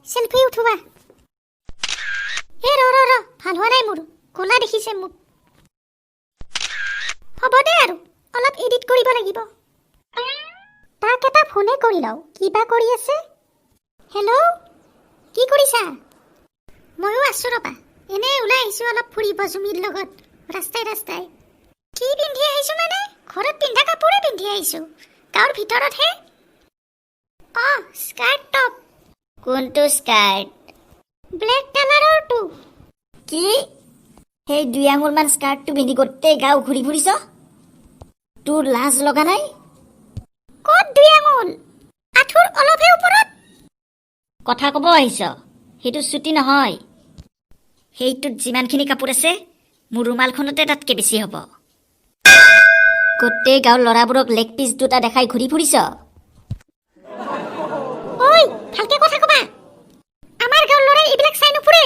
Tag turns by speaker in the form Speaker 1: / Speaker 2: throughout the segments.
Speaker 1: selfie উঠোৱা ৰ ভাল হোৱা নাই মোৰ কোলা দেখিছে মোক হ'ব দে আৰু অলপ এডিট কৰিব লাগিব তাক এটা ফোনে কৰি লওঁ কিবা কৰি আছে হেল্ল' কি কৰিছা ময়ো আছো ৰবা এনে ওলাই আহিছো অলপ ফুৰিব জুমিৰ লগত ৰাস্তাই কি পিন্ধি আহিছো মানে ঘৰত পিন্ধা কাপোৰে পিন্ধি আহিছো গাঁৱৰ ভিতৰতহে স্কাৰ্ট টপ
Speaker 2: কোনটো স্কাৰ্ট
Speaker 1: ব্লেক কালাৰৰটো
Speaker 2: কি সেই 2 আঙুলমান স্কাৰ্টটো পিন্ধি গোটেই গাঁও ঘূৰি ফুৰিছ তোৰ লাজ লগা নাই
Speaker 1: ক'ত 2 আঙুল আঁঠুৰ অলপহে ওপৰত
Speaker 2: কথা ক'ব আহিছ সেইটো ছুটি নহয় সেইটোত যিমানখিনি কাপোৰ আছে মোৰ ৰুমালখনতে তাতকৈ বেছি হ'ব গোটেই গাঁৱৰ ল'ৰাবোৰক লেগ পিচ দুটা দেখাই ঘূৰি ফুৰিছ
Speaker 1: ঐ ভালকে কথা কবা আমাৰ গাঁৱৰ ল'ৰাই এইবিলাক চাই নুফুৰে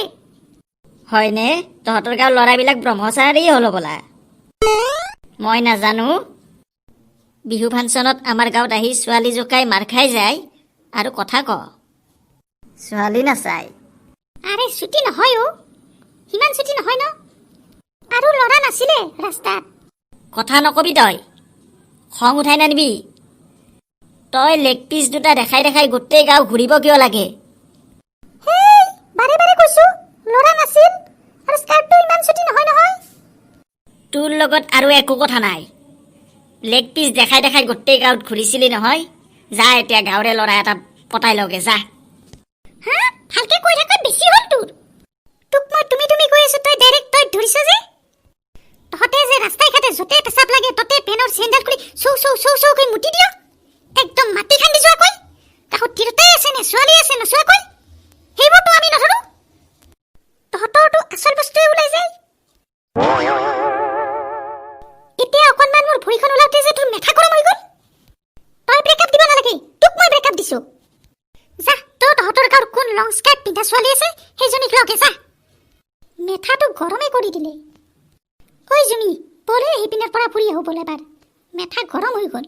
Speaker 2: হয়নে তহঁতৰ গাঁৱৰ ল'ৰাবিলাক ব্ৰহ্মচাৰী হ'ল বোলা মই নাজানো বিহু ফাংচনত আমাৰ গাঁৱত আহি ছোৱালী জোকাই মাৰ খাই যায় আৰু কথা ক ছোৱালী নাচায়
Speaker 1: আৰে ছুটি নহয় সিমান ছুটি নহয় ন আৰু ল'ৰা নাছিলে ৰাস্তাত
Speaker 2: কথা নকবি তই খং উঠাই নানিবি তই লেগ পিচ দুটা দেখাই গোটেই গাঁও ঘূৰিব কিয় লাগে
Speaker 1: বাৰে কৈছো ল'ৰা নাছিল আৰু স্কাৰ্টটো ইমান ছুটি নহয়
Speaker 2: তোৰ লগত আৰু একো কথা নাই লেগ পিচ দেখাই গোটেই গাঁৱত ঘূৰিছিলি নহয় যা এতিয়া গাঁৱৰে ল'ৰা এটা পতাই লগে যা
Speaker 1: ভালকে কৈ থাকাত বেছি হ'ল তোক মই তুমি কৈ আছো তই ডাইৰেক্ট তই ধৰিছ যে তহঁতে যে ৰাস্তাই ঘাটে য'তে পেচাব লাগে ততে পেনৰ চেণ্ডাল খুলি চৌ কৈ মুতি দিয় একদম মাটি খান্দি যোৱাকৈ কাষত তিৰোতাই আছে নে ছোৱালী আছে নোচোৱাকৈ সেইবোৰতো আমি নধৰো তহঁতৰতো আচল বস্তুৱে ওলাই যায় এতিয়া অকণমান মোৰ ভৰিখন ওলাওঁতে যে তোৰ মেথা গৰম হৈ গ'ল তই ব্ৰেকআপ দিব নালাগে তোক মই ব্ৰেকআপ দিছো যা তহঁতৰ গাঁৱৰ কোন লং স্কাৰ্ট পিন্ধা ছোৱালী আছে সেইজনীক লগে যা মেথাটো গৰমে কৰি দিলে ঐ জুমি বলে সিপিনৰ পৰা ফুৰি আহো বলে এবাৰ মেথা গৰম হৈ গ'ল